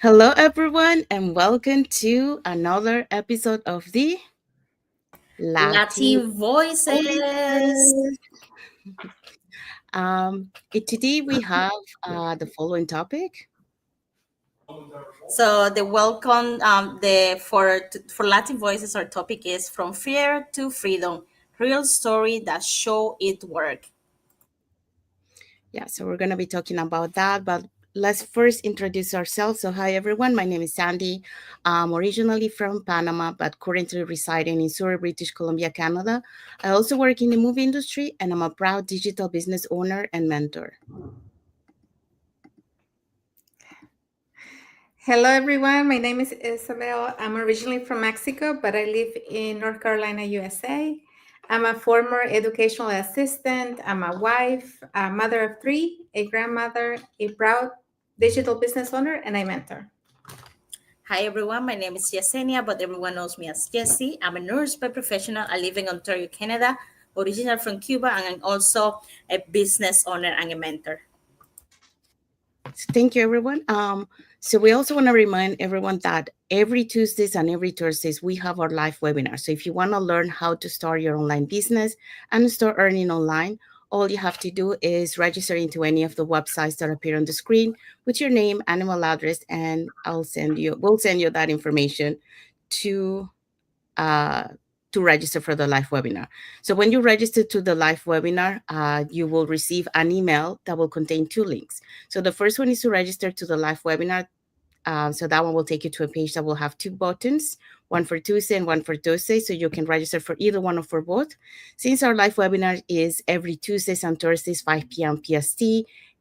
Hello, everyone, and welcome to another episode of the Latin Latin voices. Voices. Today we have the following topic. So the welcome the for Latin voices our topic is from fear to freedom. Real story that show it work. Yeah, so we're going to be talking about that, but let's first introduce ourselves. So, hi, everyone. My name is Sandy. I'm originally from Panama, but currently residing in Surrey, British Columbia, Canada. I also work in the movie industry, and I'm a proud digital business owner and mentor. Hello, everyone. My name is Isabel. I'm originally from Mexico, but I live in North Carolina, USA. I'm a former educational assistant. I'm a wife, a mother of three, a grandmother, a proud digital business owner, and a mentor. Hi everyone, my name is Yesenia, but everyone knows me as Jessie. I'm a nurse by professional. I live in Ontario, Canada, original from Cuba, and I'm also a business owner and a mentor. So thank you, everyone. So we also want to remind everyone that every Tuesdays and every Thursdays we have our live webinar. So if you want to learn how to start your online business and start earning online, all you have to do is register into any of the websites that appear on the screen with your name and email address, and we'll send you that information to uh, to register for the live webinar. So when you register to the live webinar, you will receive an email that will contain two links. So the first one is to register to the live webinar. So that one will take you to a page that will have two buttons, one for Tuesday and one for Thursday. So you can register for either one or for both. Since our live webinar is every Tuesdays and Thursdays, 5 p.m. PST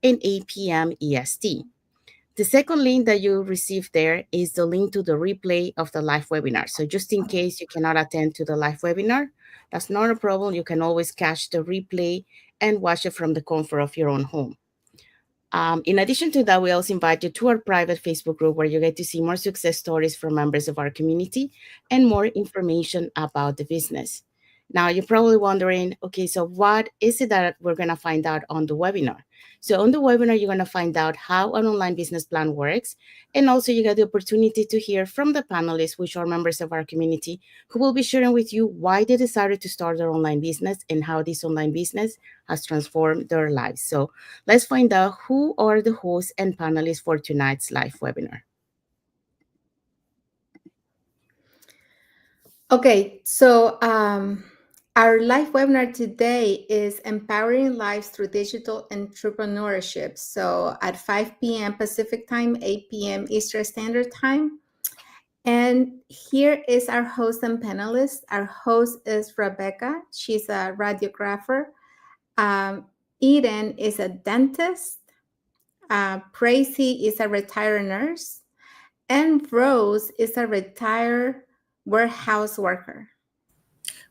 and 8 p.m. EST. The second link that you receive there is the link to the replay of the live webinar. So just in case you cannot attend to the live webinar, that's not a problem. You can always catch the replay and watch it from the comfort of your own home. In addition to that, we also invite you to our private Facebook group where you get to see more success stories from members of our community and more information about the business. Now, you're probably wondering, okay, so what is it that we're going to find out on the webinar? So, on the webinar, you're going to find out how an online business plan works. And also, you get the opportunity to hear from the panelists, which are members of our community, who will be sharing with you why they decided to start their online business and how this online business has transformed their lives. So, let's find out who are the hosts and panelists for tonight's live webinar. Okay, so our live webinar today is Empowering Lives Through Digital Entrepreneurship. So at 5 p.m. Pacific Time, 8 p.m. Eastern Standard Time. And here is our host and panelist. Our host is Rebecca. She's a radiographer. Um, Eden is a dentist. Tracy is a retired nurse. And Rose is a retired warehouse worker.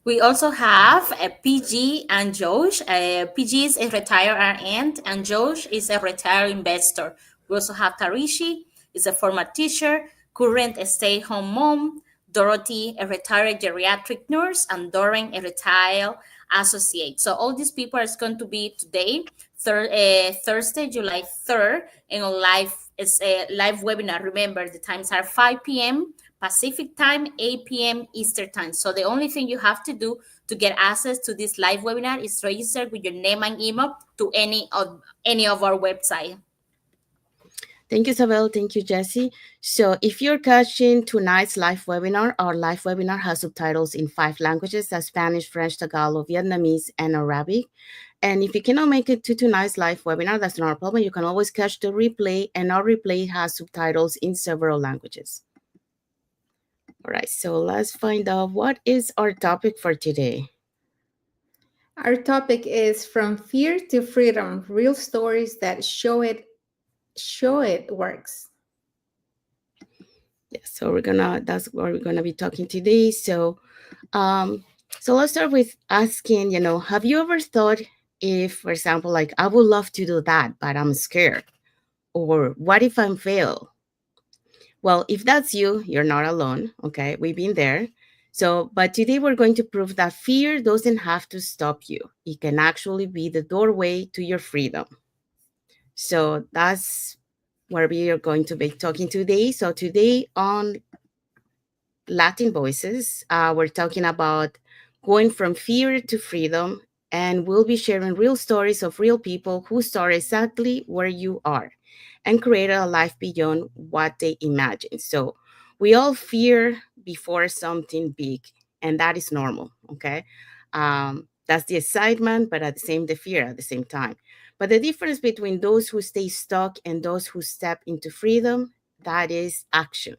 We also have a PG and Josh. PG is a retired RN and Josh is a retired investor. We also have Tarishi, is a former teacher, current stay-home mom, Dorothy, a retired geriatric nurse, and Doreen, a retired associate. So all these people are going to be today, Thursday, July 3rd, in a live webinar. Remember, the times are 5 p.m. Pacific time, 8 p.m. Eastern time. So the only thing you have to do to get access to this live webinar is register with your name and email to any of our website. Thank you, Isabel. Thank you, Jesse. So if you're catching tonight's live webinar, our live webinar has subtitles in 5 languages: Spanish, French, Tagalog, Vietnamese, and Arabic. And if you cannot make it to tonight's live webinar, that's not a problem. You can always catch the replay, and our replay has subtitles in several languages. All right, so let's find out what is our topic for today. Our topic is From Fear to Freedom, real stories that show it works. Yeah, so that's what we're gonna be talking today. Um, so let's start with asking, have you ever thought, if, for example, like, I would love to do that, but I'm scared? Or what if I fail? Well, if that's you, you're not alone. Okay, we've been there. So, but today we're going to prove that fear doesn't have to stop you. It can actually be the doorway to your freedom. So where we are going to be talking today. So today on Latin Voices, we're talking about going from fear to freedom, and we'll be sharing real stories of real people who start exactly where you are and created a life beyond what they imagine. So we all fear before something big, and that is normal. Okay, that's the excitement, but at the same the fear at the same time. But the difference between those who stay stuck and those who step into freedom, that is action.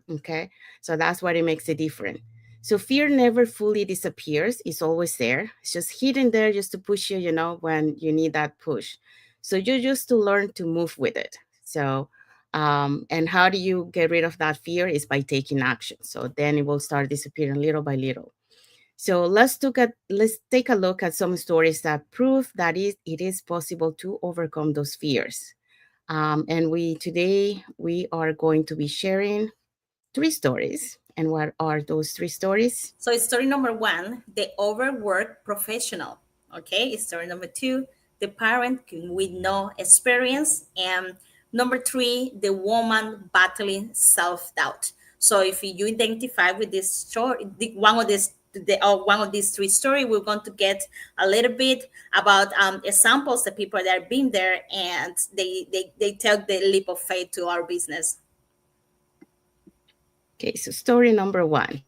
Okay. So that's what it makes it different. So fear never fully disappears. It's always there. It's just hidden there just to push you, when you need that push. So you just to learn to move with it. So, and how do you get rid of that fear is by taking action. So then it will start disappearing little by little. So let's take a look at some stories that prove that it is possible to overcome those fears. And today we are going to be sharing three stories. And what are those three stories? So story number one, the overworked professional. Okay, story number two, the parent with no experience, and number three, the woman battling self-doubt. So if you identify with this story, one of these three stories, we're going to get a little bit about examples of people that have been there, and they take the leap of faith to our business. Okay, so story number one.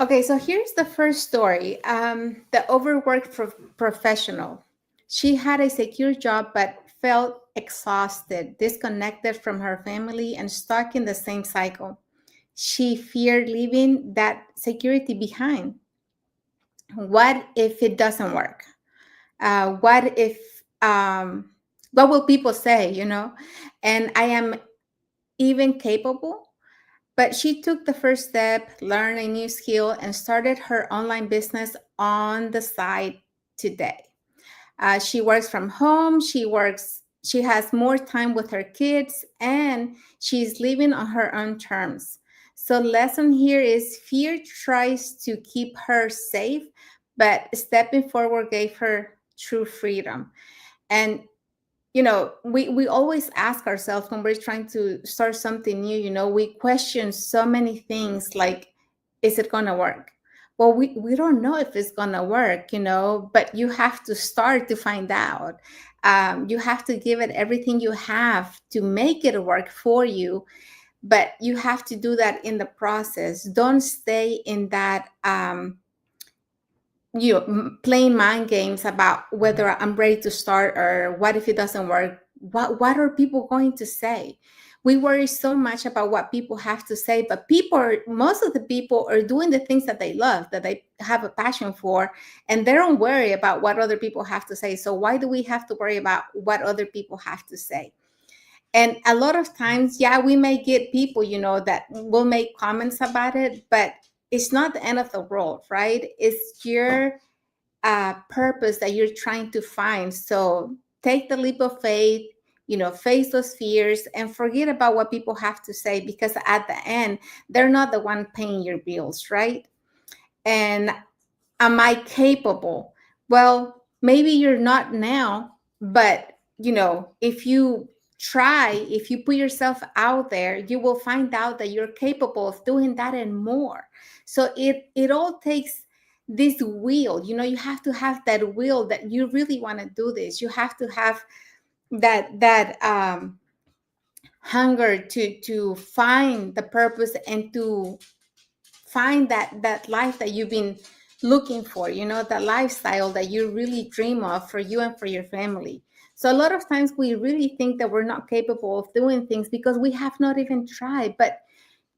Okay, so here's the first story. The overworked professional. She had a secure job but felt exhausted, disconnected from her family, and stuck in the same cycle. She feared leaving that security behind. What if it doesn't work? What if, what will people say, And I am even capable. But she took the first step, learned a new skill, and started her online business on the side today. She works from home. She has more time with her kids, and she's living on her own terms. So, lesson here is fear tries to keep her safe, but stepping forward gave her true freedom. And we always ask ourselves when we're trying to start something new, we question so many things like, is it going to work? Well, we don't know if it's going to work, but you have to start to find out. You have to give it everything you have to make it work for you, but you have to do that in the process. Don't stay in that playing mind games about whether I'm ready to start or what if it doesn't work. What are people going to say? We worry so much about what people have to say, but most of the people are doing the things that they love, that they have a passion for, and they don't worry about what other people have to say. So why do we have to worry about what other people have to say? And a lot of times, yeah, we may get people, that will make comments about it, but it's not the end of the world, right? It's your purpose that you're trying to find. So take the leap of faith, face those fears and forget about what people have to say, because at the end, they're not the one paying your bills, right? And am I capable? Well, maybe you're not now, but if you try, if you put yourself out there, you will find out that you're capable of doing that and more. So it all takes this will. You have to have that will that you really want to do this. You have to have that hunger to find the purpose and to find that life that you've been looking for, the lifestyle that you really dream of for you and for your family. So a lot of times we really think that we're not capable of doing things because we have not even tried. But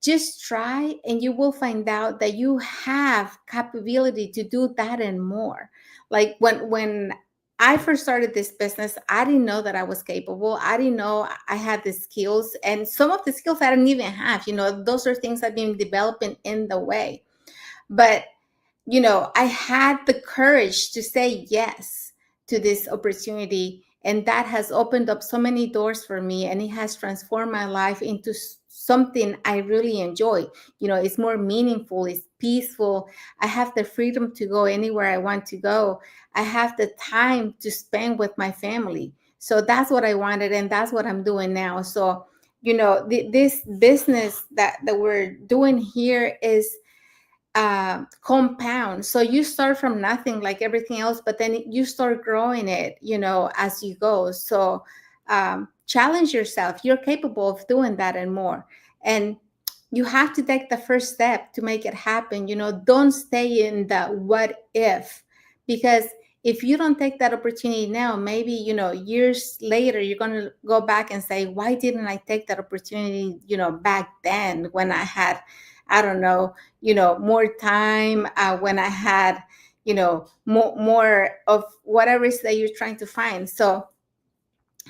just try and you will find out that you have capability to do that and more. Like when I first started this business, I didn't know that I was capable. I didn't know I had the skills, and some of the skills I didn't even have. Those are things I've been developing in the way. But I had the courage to say yes to this opportunity. And that has opened up so many doors for me, and it has transformed my life into something I really enjoy. It's more meaningful, it's peaceful. I have the freedom to go anywhere I want to go. I have the time to spend with my family. So that's what I wanted, and that's what I'm doing now. So, this business that we're doing here is compound. So you start from nothing like everything else, but then you start growing it, as you go. So challenge yourself. You're capable of doing that and more. And you have to take the first step to make it happen. Don't stay in the what if, because if you don't take that opportunity now, maybe, years later, you're going to go back and say, why didn't I take that opportunity, back then when I had, I don't know, more time, when I had, more of whatever it is that you're trying to find. So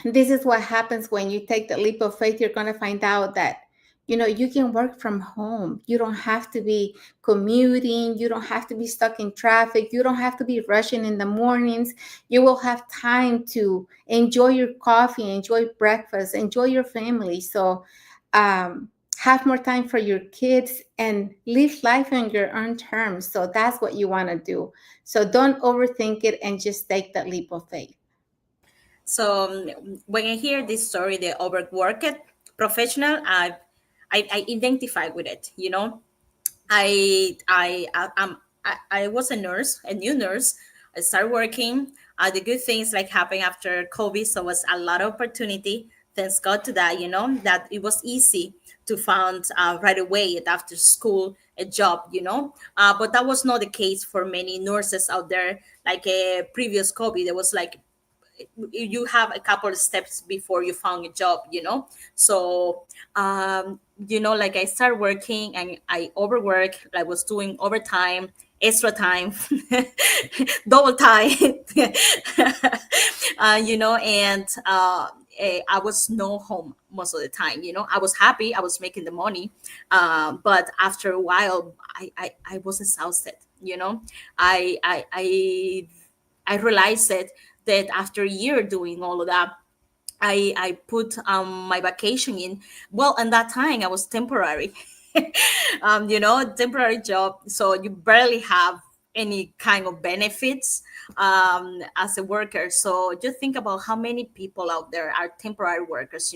this is what happens when you take the leap of faith. You're going to find out that, you can work from home. You don't have to be commuting. You don't have to be stuck in traffic. You don't have to be rushing in the mornings. You will have time to enjoy your coffee, enjoy breakfast, enjoy your family. So, have more time for your kids and live life on your own terms. So that's what you want to do. So don't overthink it and just take that leap of faith. So when I hear this story, the overworked professional, I identify with it. I was a nurse, a new nurse. I started working. The good things like happened after COVID, so was a lot of opportunity. Thanks God to that, that it was easy to find right away after school a job, but that was not the case for many nurses out there. Like a previous COVID, there was like you have a couple of steps before you found a job, so like I started working and I overwork. I was doing overtime, extra time, double time, and I was no home most of the time. I was happy, I was making the money, but after a while I was exhausted. I realized that after a year doing all of that, I put my vacation in. Well, and that time I was temporary, temporary job. So you barely have any kind of benefits as a worker. So just think about how many people out there are temporary workers.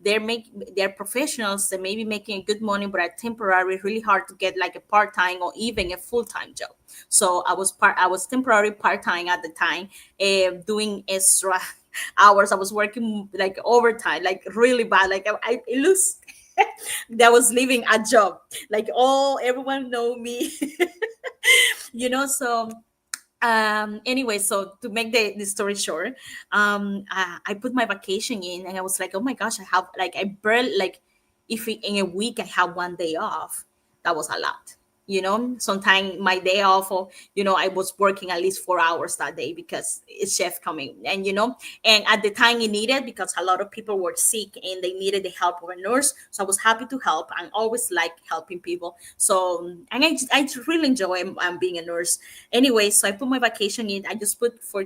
They're professionals. They may be making good money, but are temporary. Really hard to get like a part time or even a full time job. So I was temporary part time at the time, doing extra hours. I was working like overtime, like really bad. Like it looks that I was leaving a job. Like everyone know me, So anyway, so to make the story short, I put my vacation in and I was like, oh my gosh, I have like I barely like if in a week I have one day off, that was a lot. Sometimes my day off, or I was working at least 4 hours that day because it's chef coming, and at the time it needed, because a lot of people were sick and they needed the help of a nurse. So I was happy to help and always like helping people. So and I just really enjoy being a nurse. Anyway, so I put my vacation in. I just put for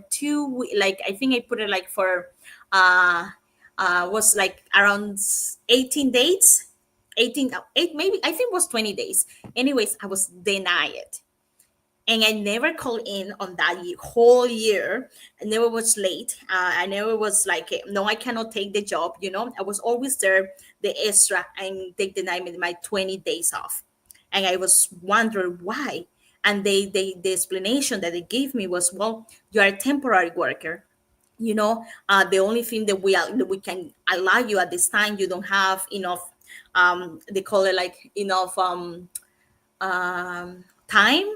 like I think I put it like for uh was like around 18 days, 18 8 maybe I think it was 20 days. Anyways, I was denied, and I never called in on that whole year. I never was late. I never was like, no, I cannot take the job. I was always there, the extra, and they denied me my 20 days off. And I was wondering why. And the explanation that they gave me was, well, you are a temporary worker. The only thing that we can allow you at this time, you don't have enough, they call it like enough time.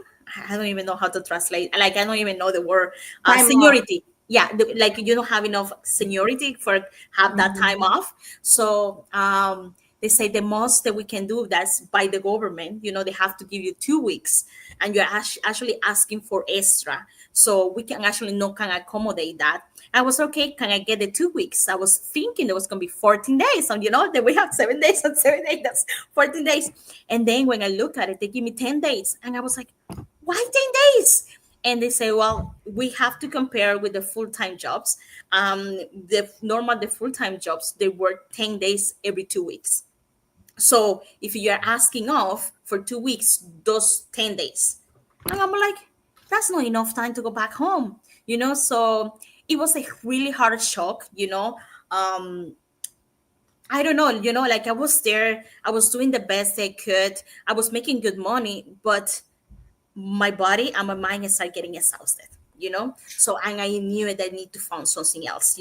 I don't even know how to translate. Like I don't even know the word Time off. seniority. Yeah, like you don't have enough seniority for have that time Mhm. off. So they say the most that we can do, that's by the government. They have to give you 2 weeks, and you're actually asking for extra. So we can actually not can accommodate that. I was okay. Can I get the 2 weeks? I was thinking there was gonna be 14 days, and that we have 7 days and 7 days. That's 14 days. And then when I look at it, they give me 10 days. And I was like, why 10 days? And they say, well, we have to compare with the full-time jobs. The full-time jobs, they work 10 days every 2 weeks. So if you're asking off for 2 weeks, those 10 days. And I'm like, that's not enough time to go back home. So it was a really hard shock, um I don't know, like I was there, I was doing the best I could, I was making good money, but my body and my mind start getting exhausted, so, and I knew that I need to find something else,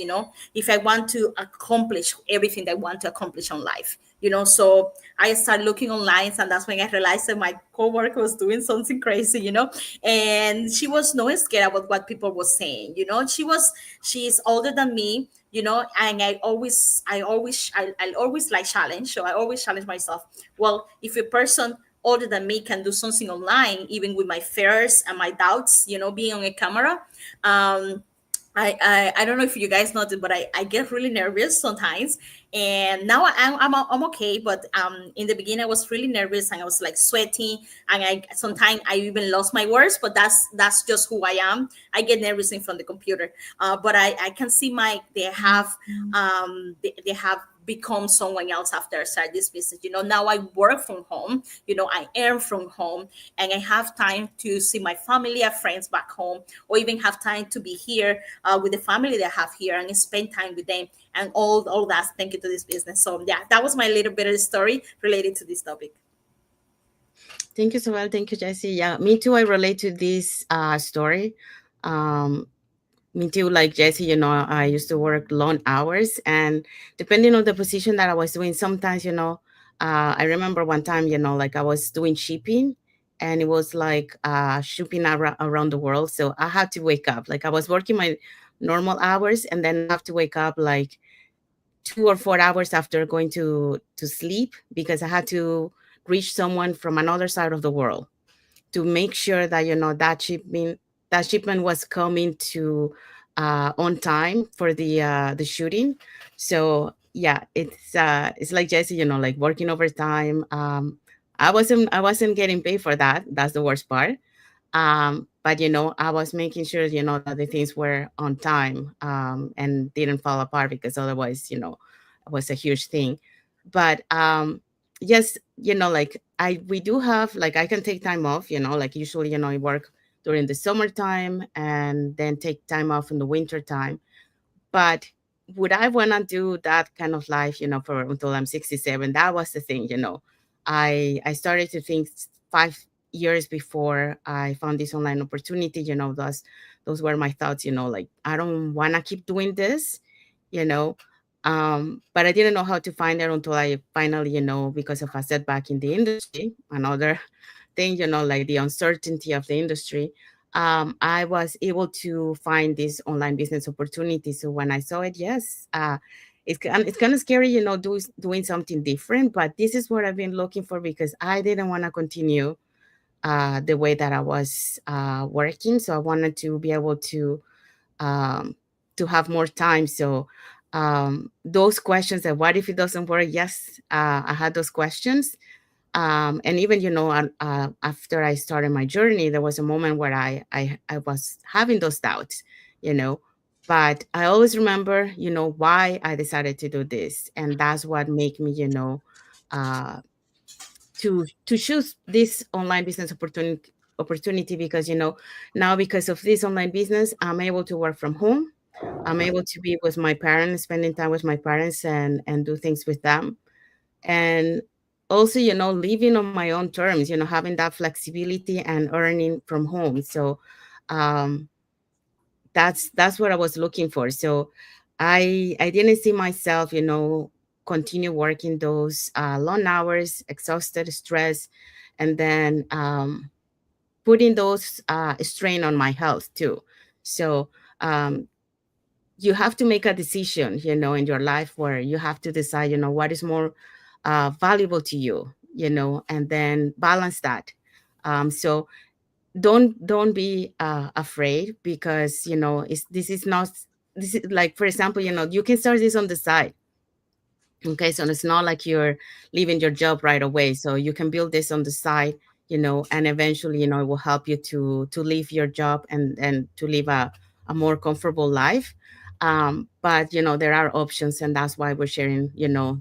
if I want to accomplish everything that I want to accomplish on life, so I started looking online, and that's when I realized that my coworker was doing something crazy, and she was not scared about what people were saying, she's older than me, and I always like challenge, so I always challenge myself. Well, if a person older than me can do something online, even with my fears and my doubts, being on a camera. Um, I don't know if you guys noticed, but I get really nervous sometimes. And now I'm okay. But in the beginning, I was really nervous and I was like sweating. And sometimes I even lost my words, but that's just who I am. I get nervous in front of the computer. But I can see they have become someone else after I started this business. Now I work from home, I earn from home, and I have time to see my family and friends back home, or even have time to be here with the family that I have here and spend time with them, and all that. Thank you to this business. So yeah, that was my little bit of story related to this topic. Thank you so much. Thank you, Jessie. Yeah, me too. I relate to this story. Um, Me too, like Jesse, I used to work long hours, and depending on the position that I was doing, sometimes, I remember one time, like I was doing shipping, and it was like shipping around the world. So I had to wake up, like I was working my normal hours, and then I have to wake up like 2 or 4 hours after going to sleep because I had to reach someone from another side of the world to make sure that that shipment was coming to on time for the shooting. So yeah, it's like Jesse, like working overtime. I wasn't getting paid for that. That's the worst part. But I was making sure that the things were on time and didn't fall apart because otherwise it was a huge thing. But yes, like we do have, like, I can take time off, like usually I work during the summertime and then take time off in the winter time. But would I want to do that kind of life, for until I'm 67? That was the thing, I started to think 5 years before I found this online opportunity, those were my thoughts, like I don't want to keep doing this, you know. But I didn't know how to find it until I finally, because of a setback in the industry, another thing, like the uncertainty of the industry, I was able to find this online business opportunity. So when I saw it, yes, it's kind of scary, doing something different. But this is what I've been looking for because I didn't want to continue the way that I was working. So I wanted to be able um, to have more time. So those questions that what if it doesn't work? Yes, I had those questions, and even after I started my journey, there was a moment where I was having those doubts, you know but I always remember why I decided to do this, and that's what made me uh to choose this online business opportunity because now, because of this online business, I'm able to work from home. I'm able to be with my parents, spending time with my parents, and do things with them. And also living on my own terms, having that flexibility and earning from home. So um that's what I was looking for. So I didn't see myself continue working those long hours, exhausted, stressed, and then putting those strain on my health too. So um you have to make a decision, in your life, where you have to decide, what is more valuable to you, and then balance that. So don't be afraid, because this is not, this is like, for example, you can start this on the side. Okay, so it's not like you're leaving your job right away. So you can build this on the side, and eventually, it will help you to leave your job and to live a more comfortable life. But there are options, and that's why we're sharing,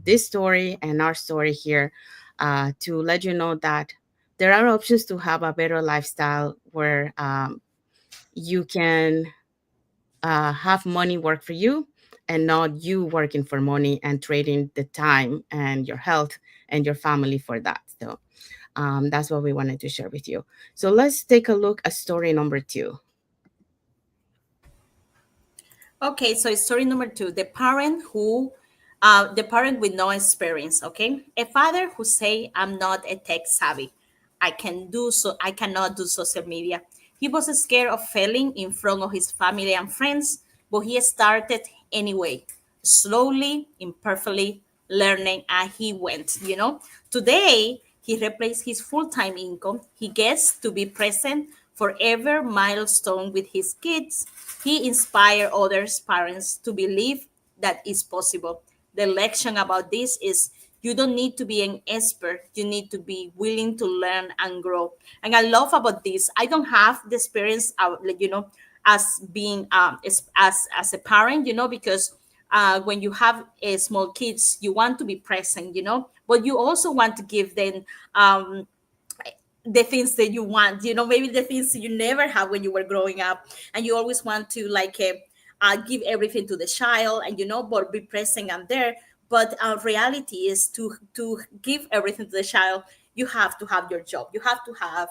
this story and our story here, to let you know that there are options to have a better lifestyle where you can have money work for you and not you working for money and trading the time and your health and your family for that. So that's what we wanted to share with you. So let's take a look at story number 2. Okay, so story number two, the parent with no experience. Okay, a father who say, "I'm not a tech savvy. I cannot do social media." He was scared of failing in front of his family and friends, but he started anyway, slowly, imperfectly, learning, and he went. Today he replaced his full-time income. He gets to be present for every milestone with his kids. He inspired others parents to believe that is possible. The lesson about this is you don't need to be an expert. You need to be willing to learn and grow. And I love about this. I don't have the experience of, as being as a parent, because when you have small kids, you want to be present, but you also want to give them um, the things that you want, maybe the things you never had when you were growing up, and you always want to give everything to the child, and but be present and there. But reality is to give everything to the child, you have to have your job. You have to have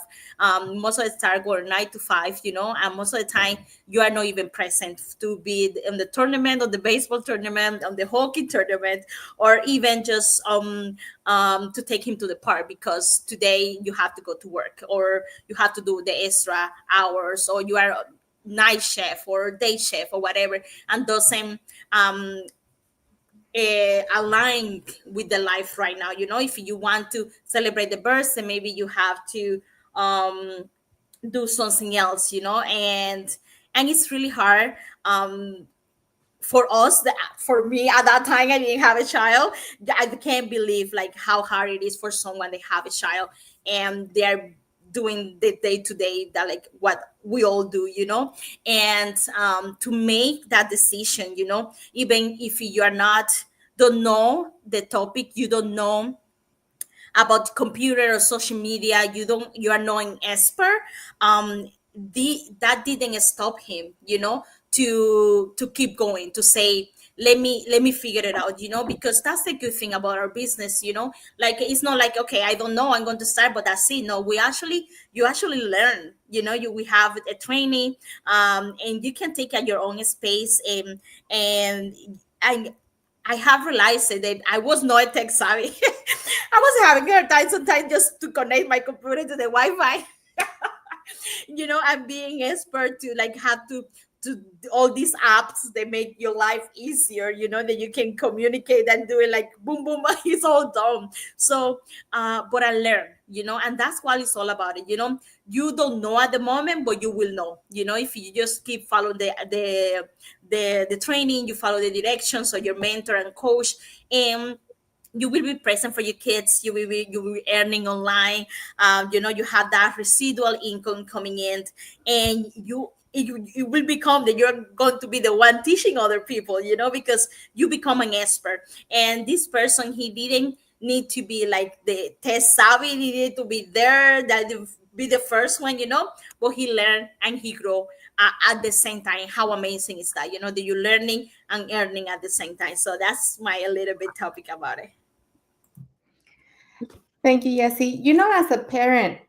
most of the time or 9 to 5, and most of the time you are not even present to be in the tournament, or the baseball tournament, on the hockey tournament, or even just to take him to the park, because today you have to go to work, or you have to do the extra hours, or you are a night chef or day chef or whatever, and doesn't align with the life right now. If you want to celebrate the birthday, maybe you have to um, do something else, and it's really hard. For us, for me at that time, I didn't have a child. I can't believe like how hard it is for someone to have a child, and they're doing the day to day that like what we all do, and to make that decision, even if you are not don't know the topic, you don't know about computer or social media, you are not an expert. That didn't stop him, to keep going, to say, let me figure it out, because that's the good thing about our business, like it's not like, okay, I don't know, I'm going to start, but that's it. No, you actually learn, we have a training, and you can take at your own space, and I have realized that I was not tech savvy. I was having a hard time sometimes just to connect my computer to the Wi-Fi. I'm being expert to like have to all these apps that make your life easier, that you can communicate and do it like boom boom. It's all done. So but I learned, and that's what it's all about it. You don't know at the moment, but you will know, if you just keep following the training, you follow the directions of your mentor and coach, and you will be present for your kids. You will be earning online. You have that residual income coming in, and you will become that you're going to be the one teaching other people, because you become an expert. And this person, he didn't need to be like the test savvy. He needed to be there, that be the first one, but he learned and he grew at the same time. How amazing is that, that you're learning and earning at the same time. So that's my a little bit topic about it. Thank you, Yessie. As a parent,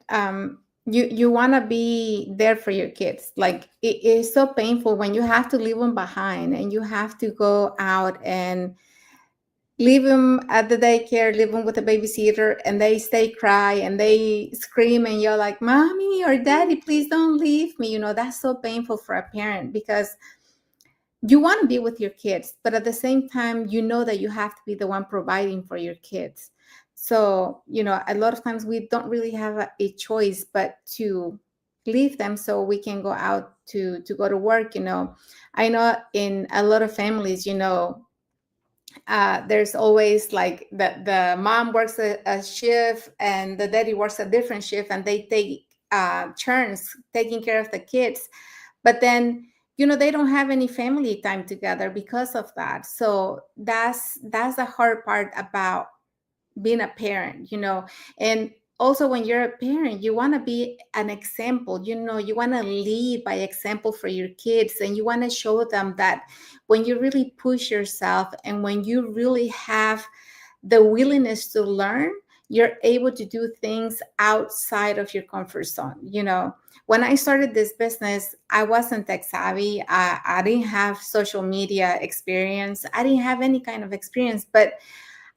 you want to be there for your kids. Like it is so painful when you have to leave them behind and you have to go out and leave them at the daycare, leave them with a babysitter, and they stay cry and they scream, and you're like, "Mommy or Daddy, please don't leave me." That's so painful for a parent, because you want to be with your kids, but at the same time, you know that you have to be the one providing for your kids. So, a lot of times we don't really have a choice but to leave them so we can go out to go to work. I know in a lot of families, there's always like the mom works a shift and the daddy works a different shift, and they take turns taking care of the kids. But then they don't have any family time together because of that. So that's the hard part about being a parent. And also when you're a parent, you want to be an example. You want to lead by example for your kids, and you want to show them that when you really push yourself and when you really have the willingness to learn, you're able to do things outside of your comfort zone. When I started this business, I wasn't tech savvy. I didn't have social media experience. I didn't have any kind of experience, but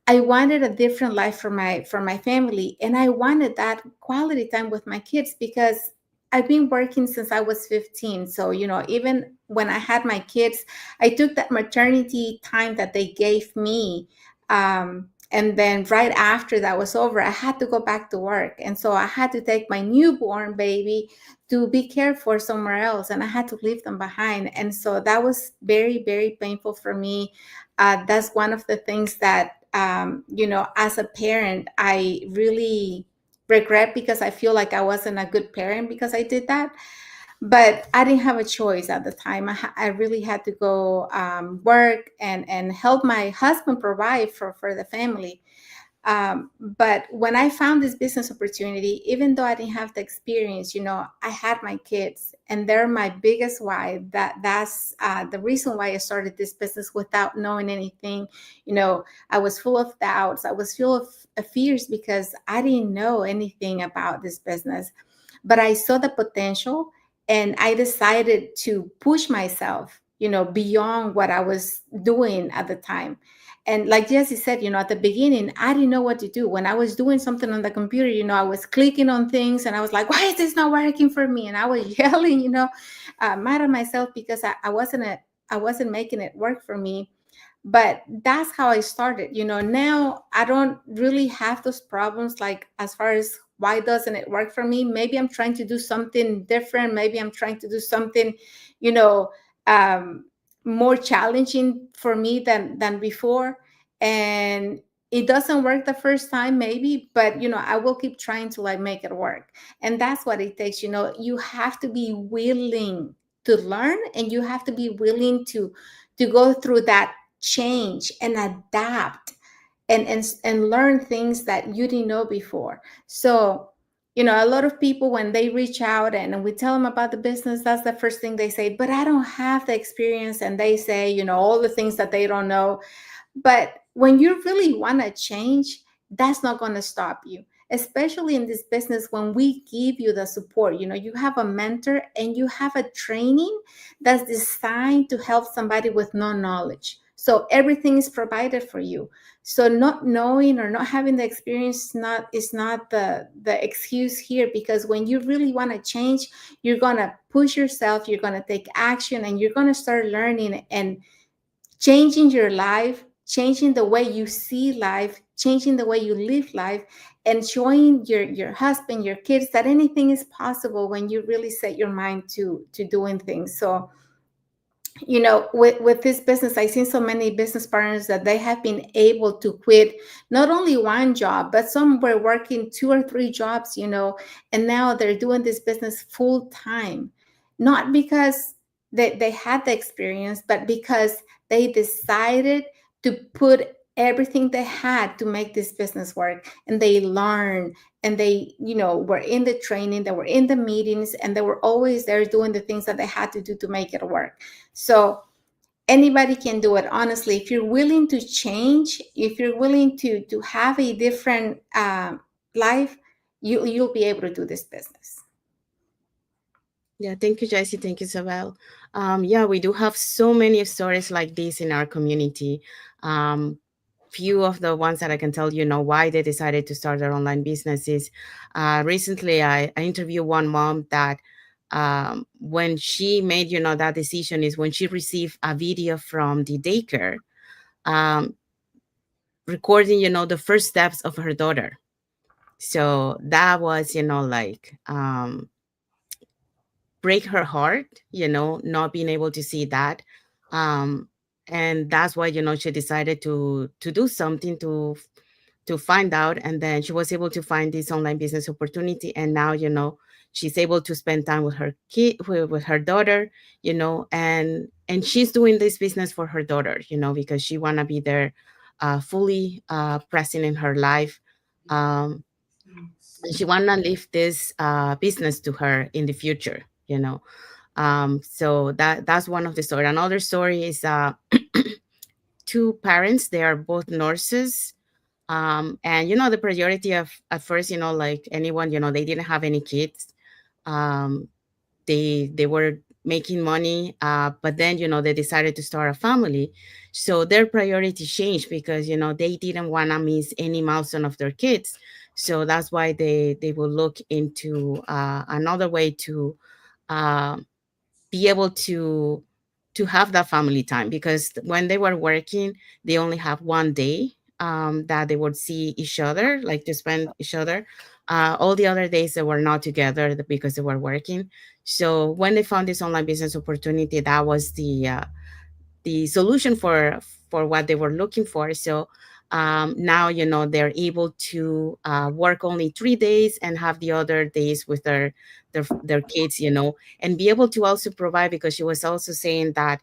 I wanted a different life for my family, and I wanted that quality time with my kids because I've been working since I was 15. So, even when I had my kids, I took that maternity time that they gave me. And then right after that was over, I had to go back to work. And so I had to take my newborn baby to be cared for somewhere else, and I had to leave them behind. And so that was very, very painful for me. That's one of the things that, as a parent, I really regret, because I feel like I wasn't a good parent because I did that. But I didn't have a choice at the time. I really had to go work and help my husband provide for the family. But when I found this business opportunity, even though I didn't have the experience, I had my kids, and they're my biggest why. That's the reason why I started this business without knowing anything. I was full of doubts. I was full of fears because I didn't know anything about this business. But I saw the potential, and I decided to push myself, beyond what I was doing at the time. And like Jesse said, at the beginning, I didn't know what to do. When I was doing something on the computer, I was clicking on things, and I was like, why is this not working for me? And I was yelling, mad at myself because I wasn't making it work for me. But that's how I started. Now I don't really have those problems, like as far as why doesn't it work for me. Maybe I'm trying to do something different. Maybe I'm trying to do something, you know um, more challenging for me than before. And it doesn't work the first time, maybe, but I will keep trying to like make it work. And that's what it takes. You have to be willing to learn, and you have to be willing to go through that change and adapt, and learn things that you didn't know before. So, a lot of people, when they reach out and we tell them about the business, that's the first thing they say, but I don't have the experience. And they say, all the things that they don't know. But when you really want to change, that's not going to stop you, especially in this business. When we give you the support, you have a mentor and you have a training that's designed to help somebody with no knowledge. So everything is provided for you. So not knowing or not having the experience is not the excuse here, because when you really want to change, you're going to push yourself, you're going to take action, and you're going to start learning and changing your life, changing the way you see life, changing the way you live life, and showing your husband, your kids, that anything is possible when you really set your mind to doing things. So, with this business, I've seen so many business partners that they have been able to quit not only one job, but some were working 2 or 3 jobs, and now they're doing this business full time. Not because they had the experience, but because they decided to put everything they had to make this business work. And they learned, and they, were in the training, they were in the meetings, and they were always there doing the things that they had to do to make it work. So anybody can do it, honestly. If you're willing to change, if you're willing to have a different life, you'll be able to do this business. Yeah, thank you, Jessie. Thank you, Isabel. Yeah, we do have so many stories like this in our community. Um, few of the ones that I can tell why they decided to start their online businesses. Recently, I interviewed one mom that when she made that decision is when she received a video from the daycare, um, recording the first steps of her daughter. So that was like break her heart, not being able to see that. Um, and that's why, she decided to do something to find out. And then she was able to find this online business opportunity. And now, she's able to spend time with her kid, with her daughter, and she's doing this business for her daughter, because she wanna be there fully present in her life. Um, and she wanna leave this business to her in the future, you know. So that's one of the story. Another story is two parents. They are both nurses. And the priority of at first, like anyone, they didn't have any kids. Um, they were making money, but then they decided to start a family. So their priority changed because they didn't want to miss any milestone of their kids. So that's why they will look into another way to uh, be able to have that family time, because when they were working, they only have one day that they would see each other, like to spend each other. All the other days they were not together because they were working. So when they found this online business opportunity, that was the solution for what they were looking for. So now they're able to work only 3 days and have the other days with their kids, and be able to also provide, because she was also saying that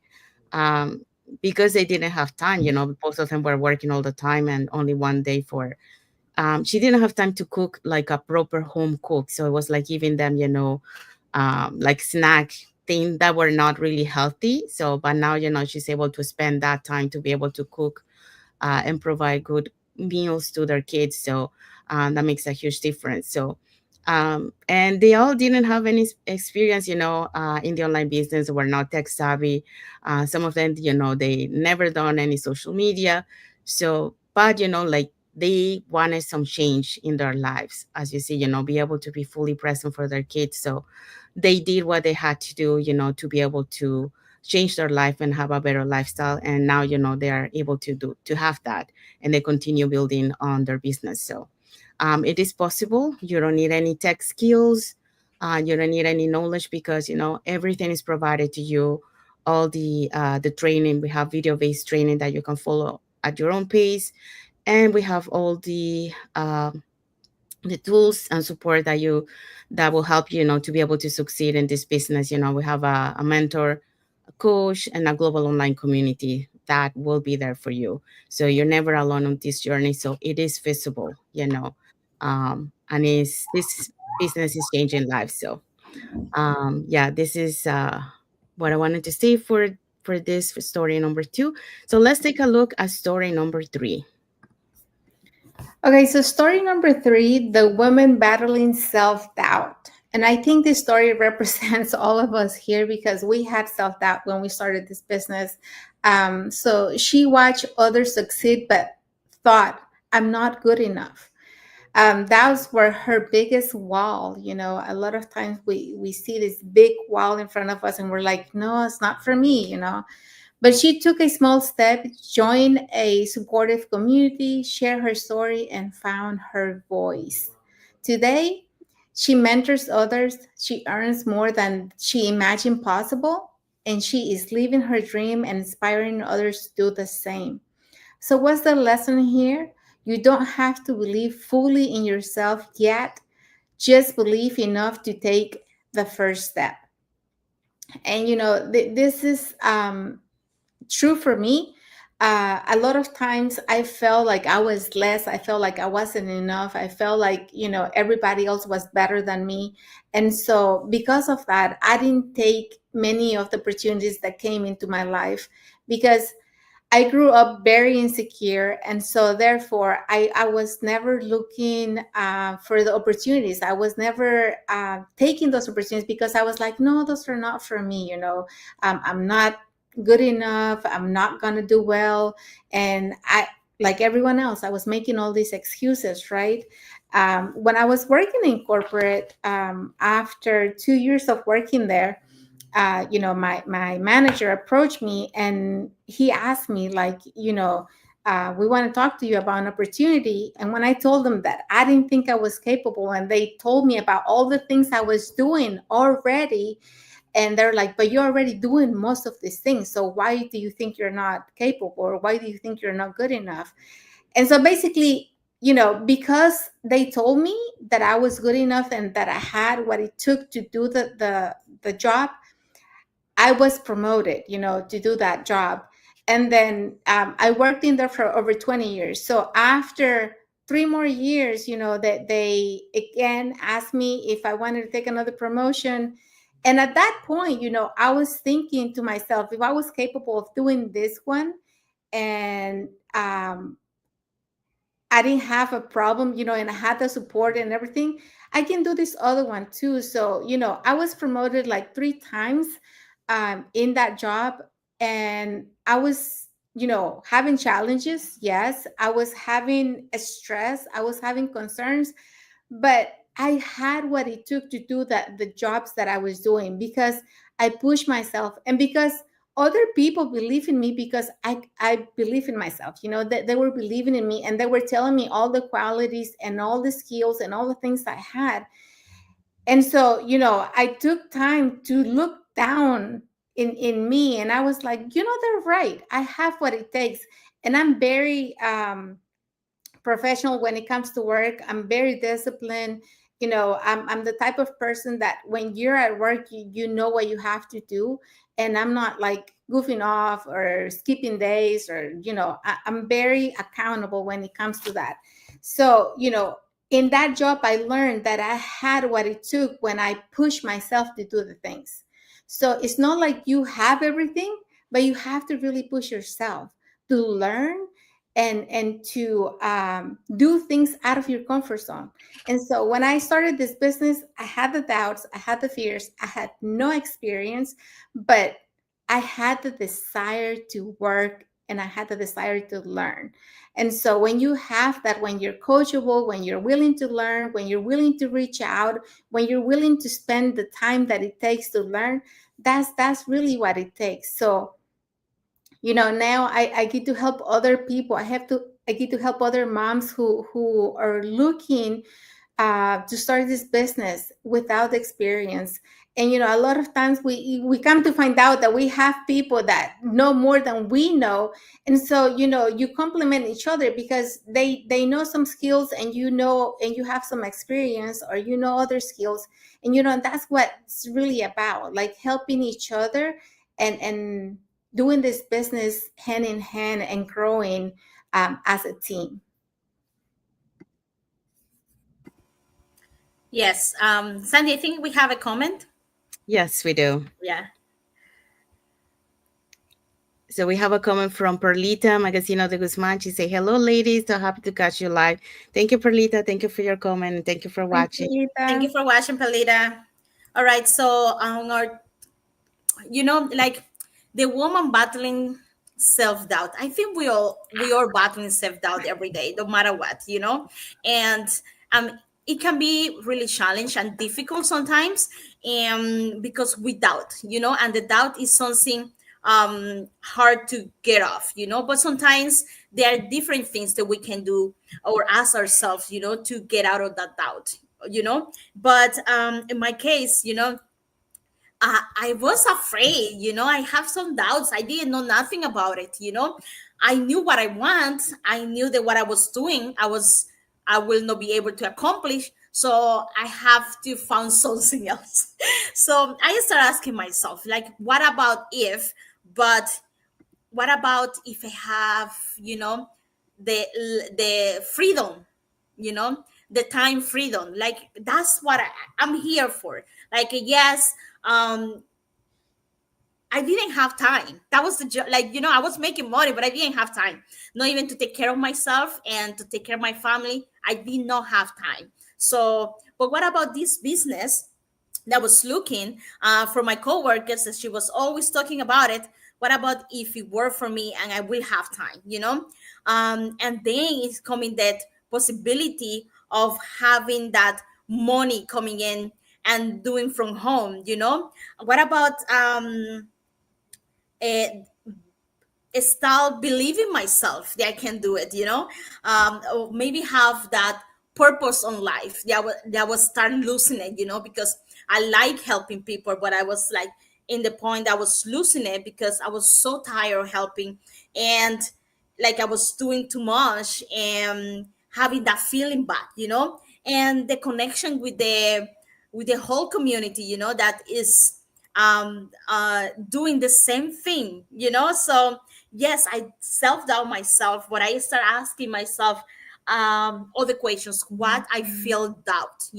um, because they didn't have time, both of them were working all the time and only one day for she didn't have time to cook like a proper home cook. So it was like giving them, like snack thing that were not really healthy. So, but now, she's able to spend that time to be able to cook and provide good meals to their kids. So that makes a huge difference. So, and they all didn't have any experience, in the online business, were not tech savvy. Some of them, they never done any social media. So, but, like they wanted some change in their lives, as you see, be able to be fully present for their kids. So they did what they had to do, to be able to change their life and have a better lifestyle. And now, they are able to have that, and they continue building on their business. So it is possible. You don't need any tech skills. You don't need any knowledge, because everything is provided to you. All the training, we have video based training that you can follow at your own pace, and we have all the tools and support that will help you, to be able to succeed in this business. We have a mentor, a coach, and a global online community that will be there for you. So you're never alone on this journey. So it is feasible, and is this business is changing lives. So yeah, this is what I wanted to say for this, for story number 2. So let's take a look at story number 3. Okay, so story number 3, the woman battling self-doubt. And I think this story represents all of us here because we had self-doubt when we started this business. So she watched others succeed, but thought, I'm not good enough. That was where her biggest wall. A lot of times we see this big wall in front of us and we're like, no, it's not for me. But she took a small step, joined a supportive community, shared her story, and found her voice. Today, she mentors others, she earns more than she imagined possible, and she is living her dream and inspiring others to do the same. So, what's the lesson here? You don't have to believe fully in yourself yet, just believe enough to take the first step. And this is true for me. A lot of times I felt like I was less. I felt like I wasn't enough. I felt like, everybody else was better than me. And so because of that, I didn't take many of the opportunities that came into my life because I grew up very insecure. And so therefore, I was never looking for the opportunities. I was never taking those opportunities because I was like, no, those are not for me. I'm not good enough. I'm not going to do well. And like everyone else, I was making all these excuses, right? When I was working in corporate, after 2 years of working there, my manager approached me and he asked me, like, we want to talk to you about an opportunity. And when I told them that I didn't think I was capable, and they told me about all the things I was doing already, and they're like, but you're already doing most of these things. So why do you think you're not capable? Or why do you think you're not good enough? And so basically, because they told me that I was good enough and that I had what it took to do the job, I was promoted, to do that job. And then I worked in there for over 20 years. So after 3 more years, that they again asked me if I wanted to take another promotion. And at that point, I was thinking to myself, if I was capable of doing this one, and I didn't have a problem, and I had the support and everything, I can do this other one too. So, I was promoted like 3 times in that job. And I was, having challenges. Yes. I was having a stress. I was having concerns, but I had what it took to do the jobs that I was doing, because I pushed myself, and because other people believe in me, because I believe in myself, that they were believing in me, and they were telling me all the qualities and all the skills and all the things I had. And so, I took time to look down in me, and I was like, they're right. I have what it takes. And I'm very professional when it comes to work. I'm very disciplined. I'm the type of person that when you're at work, you know what you have to do. And I'm not like goofing off or skipping days, or, I'm very accountable when it comes to that. So, in that job, I learned that I had what it took when I pushed myself to do the things. So it's not like you have everything, but you have to really push yourself to learn, and to do things out of your comfort zone. And so when I started this business, I had the doubts, I had the fears, I had no experience, but I had the desire to work, and I had the desire to learn. And so when you have that, when you're coachable, when you're willing to learn, when you're willing to reach out, when you're willing to spend the time that it takes to learn, that's really what it takes. So now I get to help other people. I get to help other moms who are looking to start this business without experience. And a lot of times we come to find out that we have people that know more than we know. And so you complement each other, because they know some skills, and and you have some experience, or other skills. And and that's what it's really about, like helping each other, and doing this business hand in hand, and growing as a team. Yes. Sandy, I think we have a comment. Yes, we do. Yeah. So we have a comment from Perlita Magazino de Guzman. She say, "Hello, ladies. So happy to catch you live. Thank you, Perlita. Thank you for your comment, and thank you for Thank watching." you, Thank Lita. you for watching, Palita. All right. So on our, like the woman battling self-doubt. I think we are battling self-doubt every day, no matter what. And um it can be really challenging and difficult sometimes, because we doubt, and the doubt is something hard to get off. But sometimes there are different things that we can do or ask ourselves, to get out of that doubt. But in my case, I was afraid. I have some doubts. I didn't know nothing about it. I knew what I want. I knew that what I was doing, I will not be able to accomplish. So I have to find something else. So I start asking myself, like, what about if, but what about if I have, the the freedom, the time freedom? Like that's what I'm here for. Like yes, I didn't have time. That was the job. Like, I was making money, but I didn't have time. Not even to take care of myself and to take care of my family. I did not have time. So, but what about this business that was looking for my coworkers, that she was always talking about it? What about if it were for me and I will have time? And then it's coming that possibility of having that money coming in and doing from home. What about uh, start believing myself that I can do it, or maybe have that purpose on life. That was start losing it, because I like helping people, but I was like in the point I was losing it because I was so tired of helping, and like I was doing too much and having that feeling back, and the connection with the whole community, that is doing the same thing. So yes, I self-doubt myself, but I start asking myself, other questions, what I feel doubt,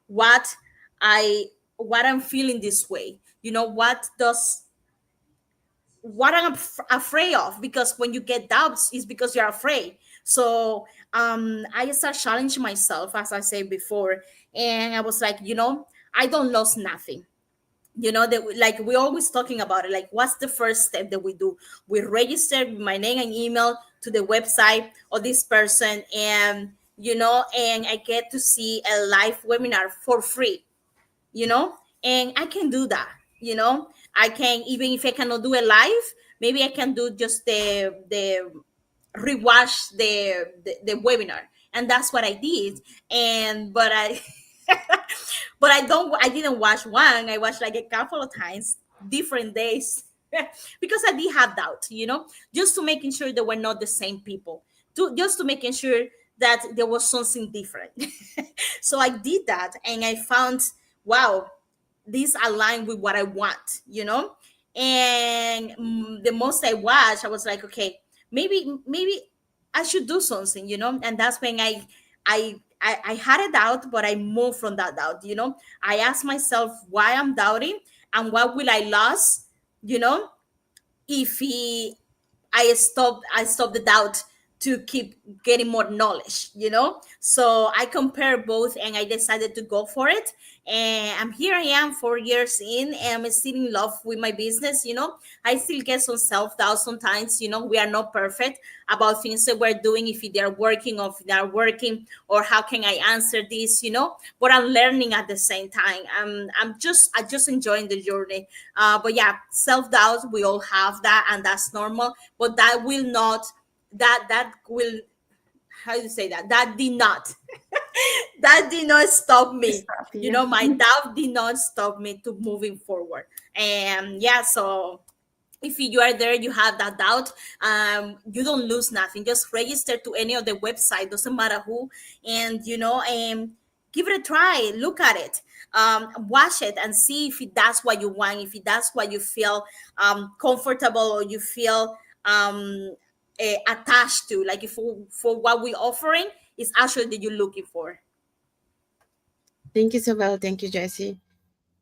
what I what I'm feeling this way, what I'm afraid of, because when you get doubts is because you're afraid. So I start challenging myself, as I said before, and I was like, I don't lose nothing. That like we're always talking about it, like what's the first step that we do? We register my name and email to the website of this person, and I get to see a live webinar for free, and I can do that. I can, even if I cannot do it live, maybe I can do just the rewatch the webinar, and that's what I did. And but I but I didn't watch one. I watched like a couple of times, different days, because I did have doubt, just to making sure that we're not the same people, just to making sure that there was something different. So I did that, and I found, wow, this aligned with what I want. And the most I watched, I was like, okay, maybe I should do something. And that's when I had a doubt, but I moved from that doubt. I asked myself why I'm doubting, and what will I lose, you know, if I stop the doubt to keep getting more knowledge. So I compare both, and I decided to go for it. And here I am 4 years in, and I'm still in love with my business. I still get some self-doubt sometimes. We are not perfect about things that we're doing, if they're working or if they're working, or how can I answer this. But I'm learning at the same time. I just enjoying the journey. But yeah, self-doubt, we all have that, and that's normal. But that will not, that will, how do you say that? That did not stop me. Stop, yeah. My doubt did not stop me to moving forward. And yeah, so if you are there, you have that doubt, you don't lose nothing. Just register to any of the website, doesn't matter who, and give it a try, look at it, watch it, and see if that's what you want, if that's what you feel comfortable, or you feel attached to, like if for what we're offering is actually that you're looking for. Thank you, Isabel. Thank you, Jesse.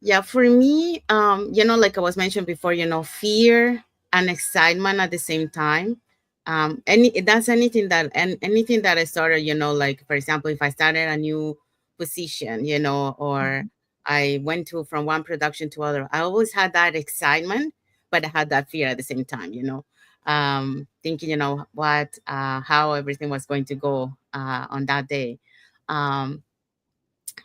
Yeah, for me, like I was mentioned before, fear and excitement at the same time. That's anything that I started, like for example, if I started a new position, or I went to from one production to other, I always had that excitement, but I had that fear at the same time, thinking, how everything was going to go on that day. Um,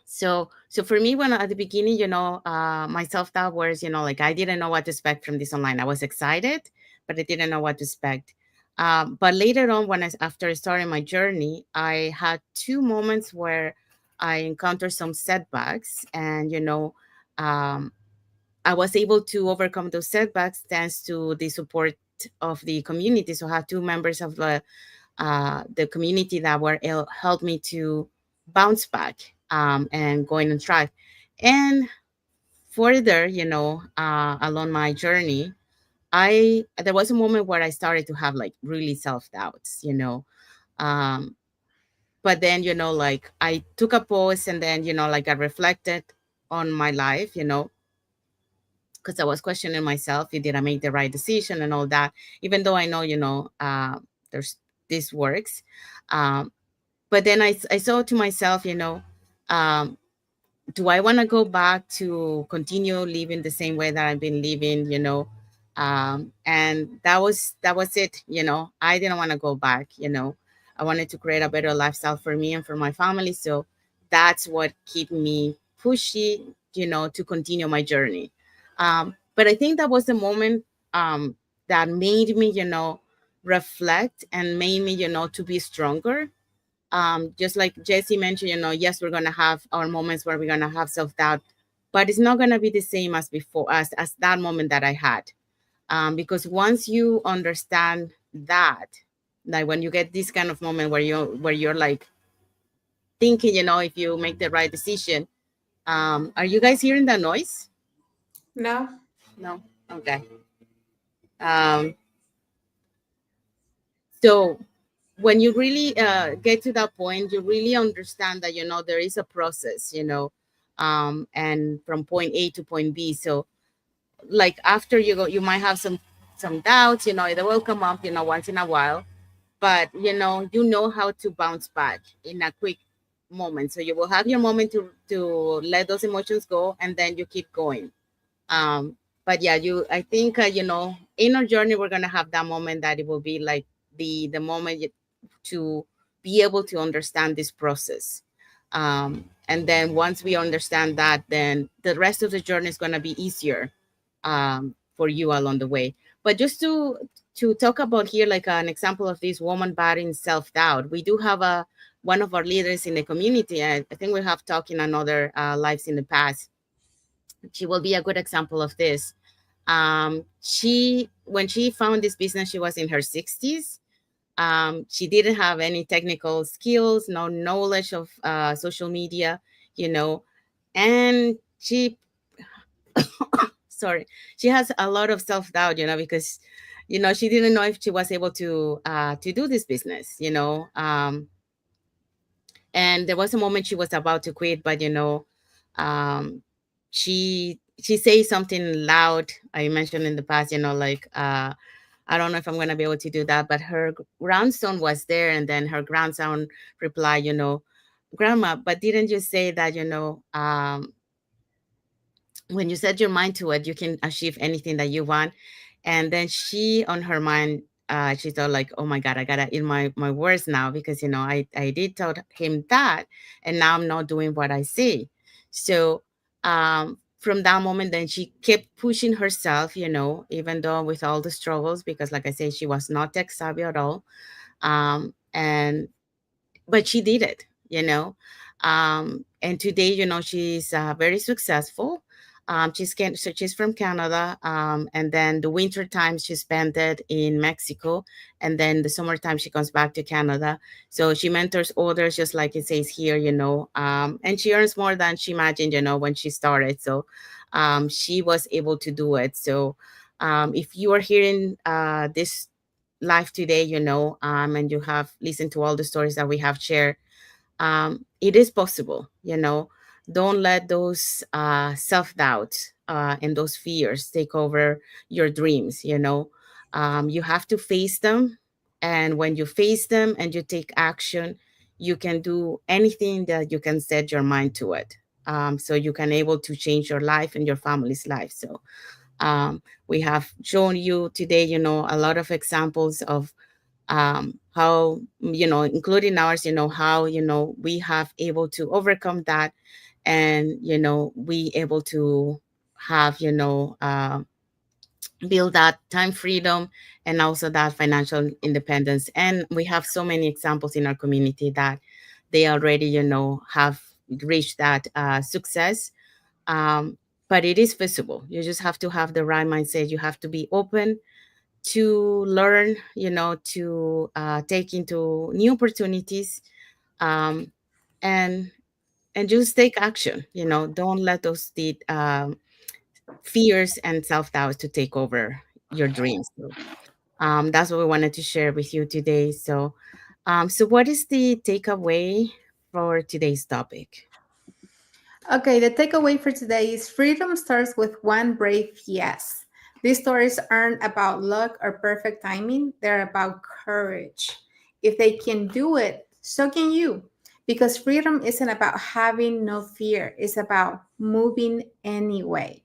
so for me, when at the beginning, my self-doubt was, like I didn't know what to expect from this online. I was excited, but I didn't know what to expect. But later on, after starting my journey, I had two moments where I encountered some setbacks, and um, I was able to overcome those setbacks thanks to the support of the community. So I have two members of the community that were helped me to bounce back, and going and thrive. And further, along my journey, I there was a moment where I started to have like really self doubts, um, but then like I took a pause, and then like I reflected on my life, because I was questioning myself, did I make the right decision and all that, even though I know, there's this works. Um, but then I saw to myself, um, do I want to go back to continue living the same way that I've been living, and that was it. I didn't want to go back. I wanted to create a better lifestyle for me and for my family. So that's what kept me pushy, to continue my journey. But I think that was the moment, that made me, reflect, and made me, to be stronger. Just like Jesse mentioned, yes, we're gonna have our moments where we're gonna have self-doubt, but it's not gonna be the same as before, as that moment that I had. Because once you understand that, like when you get this kind of moment where you're like thinking, if you make the right decision. Are you guys hearing that noise? No. No. Okay. Um, so when you really get to that point, you really understand that, there is a process, and from point A to point B. So like after you go, you might have some doubts, they will come up, once in a while, but you know how to bounce back in a quick moment. So you will have your moment to let those emotions go, and then you keep going. um but yeah, I think, in our journey we're gonna have that moment that it will be like the moment to be able to understand this process. And then once we understand that, then the rest of the journey is gonna be easier, for you along the way. But just to talk about here, like an example of this woman battling self-doubt, we do have a one of our leaders in the community. I think we have talked in another lives in the past. She will be a good example of this. She When she found this business, she was in her 60s. She didn't have any technical skills, no knowledge of social media, you know and she sorry, she has a lot of self-doubt, because she didn't know if she was able to do this business. And there was a moment she was about to quit, but um she says something loud. I mentioned in the past, like, I don't know if I'm going to be able to do that. But her grandson was there, and then her grandson replied, Grandma, but didn't you say that, when you set your mind to it, you can achieve anything that you want? And then she, on her mind, she thought like, oh my God, I gotta eat my words now, because I did tell him that, and now I'm not doing what I say. So from that moment, then she kept pushing herself, even though with all the struggles, because like I said, she was not tech savvy at all. And but she did it, and today, she's very successful. So she's from Canada, and then the winter time she spent it in Mexico, and then the summertime she comes back to Canada. So she mentors others, just like it says here, and she earns more than she imagined, when she started. So she was able to do it. So if you are hearing this live today, and you have listened to all the stories that we have shared, it is possible. Don't let those self-doubt and those fears take over your dreams. You have to face them, and when you face them and you take action, you can do anything that you can set your mind to it. So you can able to change your life and your family's life. So we have shown you today, a lot of examples of how, including ours, how, we have able to overcome that, and we able to have, build that time freedom, and also that financial independence. And we have so many examples in our community that they already, have reached that success. But it is visible. You just have to have the right mindset. You have to be open to learn, to take into new opportunities, um, and just take action. Don't let those fears and self doubts to take over your dreams. So that's what we wanted to share with you today. So what is the takeaway for today's topic? Okay, the takeaway for today is freedom starts with one brave yes. These stories aren't about luck or perfect timing, they're about courage. If they can do it, so can you. Because freedom isn't about having no fear, it's about moving anyway.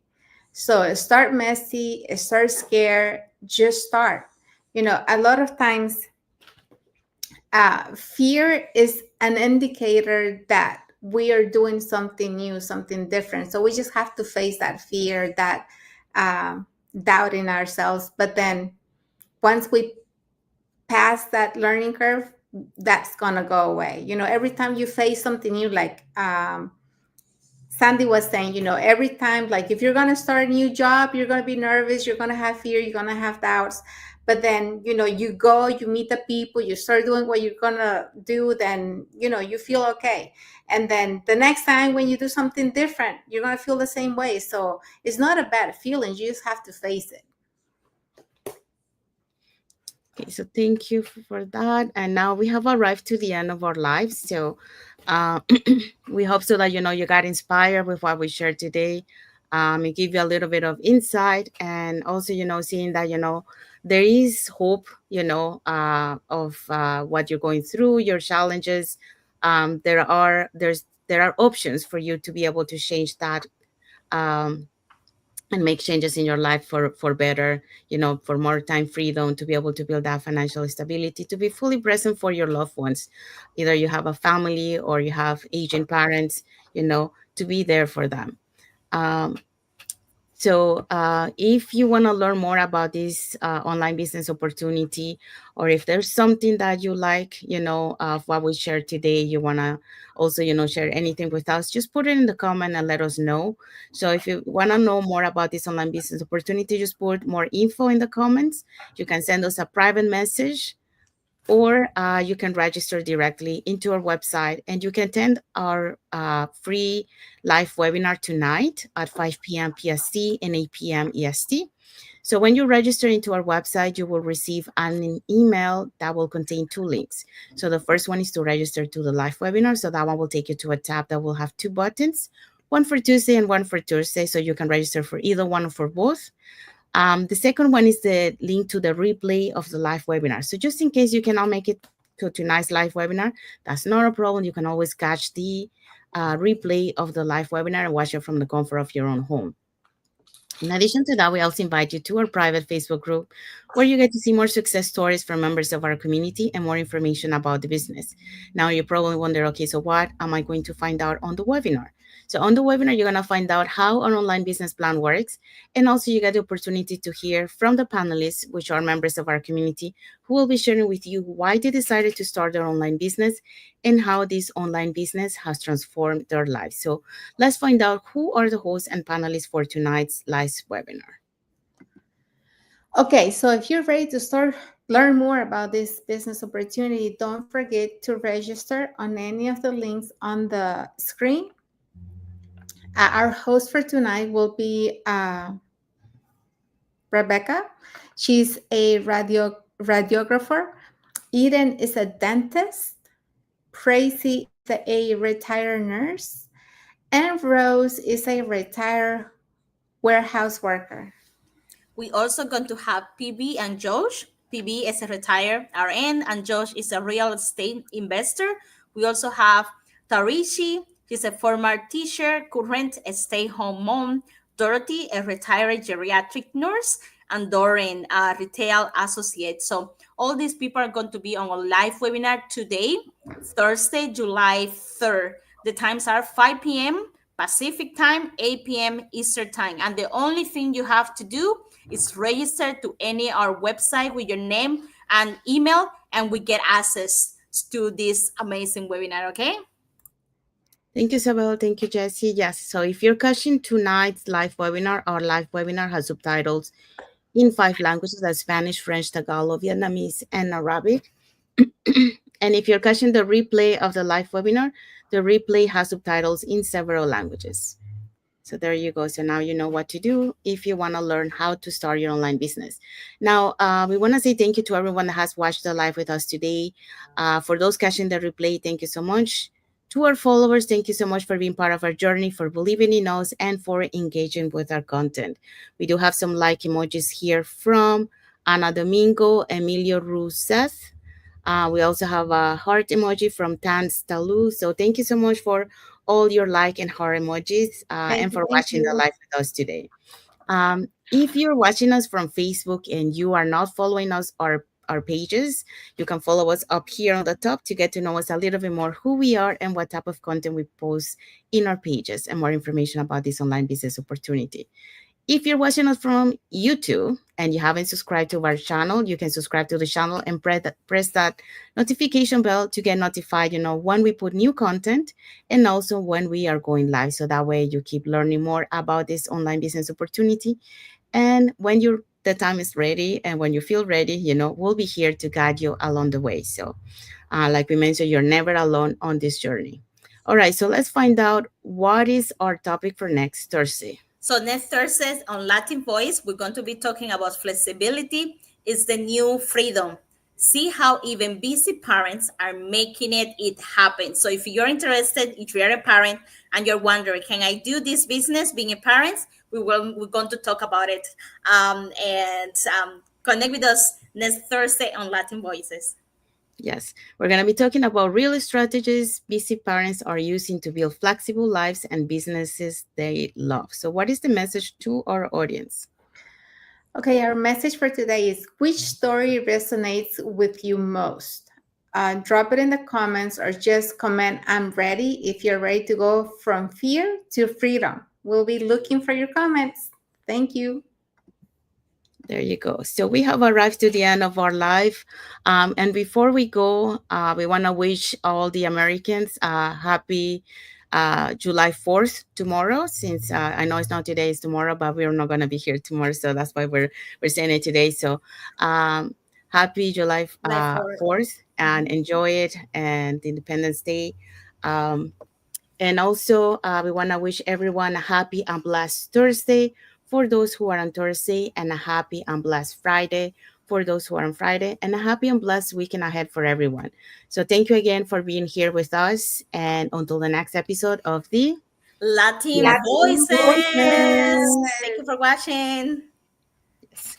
So start messy, start scared, just start. A lot of times fear is an indicator that we are doing something new, something different. So we just have to face that fear, that uh, doubt in ourselves. But then once we pass that learning curve, that's gonna go away. Every time you face something new, like Sandy was saying, every time, like if you're going to start a new job, you're going to be nervous, you're going to have fear, you're going to have doubts. But then, you go, you meet the people, you start doing what you're going to do, then, you feel okay. And then the next time when you do something different, you're going to feel the same way. So it's not a bad feeling. You just have to face it. Okay, so thank you for that. And now we have arrived to the end of our lives. So uh, we hope so that you got inspired with what we shared today. It give you a little bit of insight, and also seeing that there is hope. Of what you're going through, your challenges. There are options for you to be able to change that. Um, and make changes in your life for better, for more time freedom, to be able to build that financial stability, to be fully present for your loved ones. Either you have a family or you have aging parents, to be there for them. um, so if you want to learn more about this online business opportunity, or if there's something that you like, of what we shared today, you want to also, share anything with us, just put it in the comment and let us know. So if you want to know more about this online business opportunity, just put more info in the comments. You can send us a private message, or you can register directly into our website, and you can attend our free live webinar tonight at 5 p.m. PST and 8 p.m. EST. So when you register into our website, you will receive an email that will contain two links. So the first one is to register to the live webinar. So that one will take you to a tab that will have two buttons, one for Tuesday and one for Thursday. So you can register for either one or for both. The second one is the link to the replay of the live webinar. So just in case you cannot make it to tonight's live webinar, that's not a problem. You can always catch the replay of the live webinar and watch it from the comfort of your own home. In addition to that, we also invite you to our private Facebook group, where you get to see more success stories from members of our community and more information about the business. Now, you probably wonder, okay, so what am I going to find out on the webinar? So on the webinar, you're going to find out how an online business plan works. And also you get the opportunity to hear from the panelists, which are members of our community, who will be sharing with you why they decided to start their online business and how this online business has transformed their lives. So let's find out who are the hosts and panelists for tonight's live webinar. Okay, so if you're ready to start learn more about this business opportunity, don't forget to register on any of the links on the screen. Our host for tonight will be Rebecca. She's a radiographer. Eden is a dentist. Tracy is a retired nurse. And Rose is a retired warehouse worker. We also going to have PB and Josh. PB is a retired RN and Josh is a real estate investor. We also have Tarishi. She's a former teacher, current stay-home mom. Dorothy, a retired geriatric nurse, and Doreen, a retail associate. So all these people are going to be on a live webinar today, Thursday, July 3rd. The times are 5 p.m. Pacific time, 8 p.m. Eastern time. And the only thing you have to do is register to any our website with your name and email, and we get access to this amazing webinar, okay? Thank you, Isabel. Thank you, Jessie. Yes, so if you're catching tonight's live webinar, our live webinar has subtitles in 5 languages: that's Spanish, French, Tagalog, Vietnamese, and Arabic. And if you're catching the replay of the live webinar, the replay has subtitles in several languages. So there you go. So now you know what to do if you want to learn how to start your online business. Now, we want to say thank you to everyone that has watched the live with us today. For those catching the replay, thank you so much. To our followers, thank you so much for being part of our journey, for believing in us, and for engaging with our content. We do have some like emojis here from Ana Domingo, Emilio Rousseff. We also have a heart emoji from Tan Stalu. So thank you so much for all your like and heart emojis, and for Thank watching the you. live with us today. If you're watching us from Facebook and you are not following us, our pages, you can follow us up here on the top to get to know us a little bit more, who we are and what type of content we post in our pages, and more information about this online business opportunity. If you're watching us from YouTube and you haven't subscribed to our channel, you can subscribe to the channel and press that notification bell to get notified, when we put new content, and also when we are going live. So that way you keep learning more about this online business opportunity. And when the time is ready and when you feel ready, we'll be here to guide you along the way. So like we mentioned, you're never alone on this journey. All right, so let's find out what is our topic for next Thursday. So next Thursday on Latin Voice, we're going to be talking about flexibility is the new freedom. See how even busy parents are making it happen. So if you're interested, if you're a parent and you're wondering, can I do this business being a parent? We're going to talk about it. And connect with us next Thursday on Latin Voices. Yes, we're going to be talking about real strategies busy parents are using to build flexible lives and businesses they love. So, what is the message to our audience? Okay, our message for today is which story resonates with you most? Drop it in the comments or just comment, I'm ready, if you're ready to go from fear to freedom. We'll be looking for your comments. Thank you. There you go. So we have arrived to the end of our life. And before we go, we want to wish all the Americans happy July 4th tomorrow, since I know it's not today, it's tomorrow, but we're not going to be here tomorrow. So that's why we're saying it today. So happy July Life for 4th and enjoy it and Independence Day. Um, and also, we want to wish everyone a happy and blessed Thursday for those who are on Thursday, and a happy and blessed Friday for those who are on Friday, and a happy and blessed weekend ahead for everyone. So, thank you again for being here with us. And until the next episode of the Latin Latin Latin Voices. Voices. voices. Thank you for watching. Yes.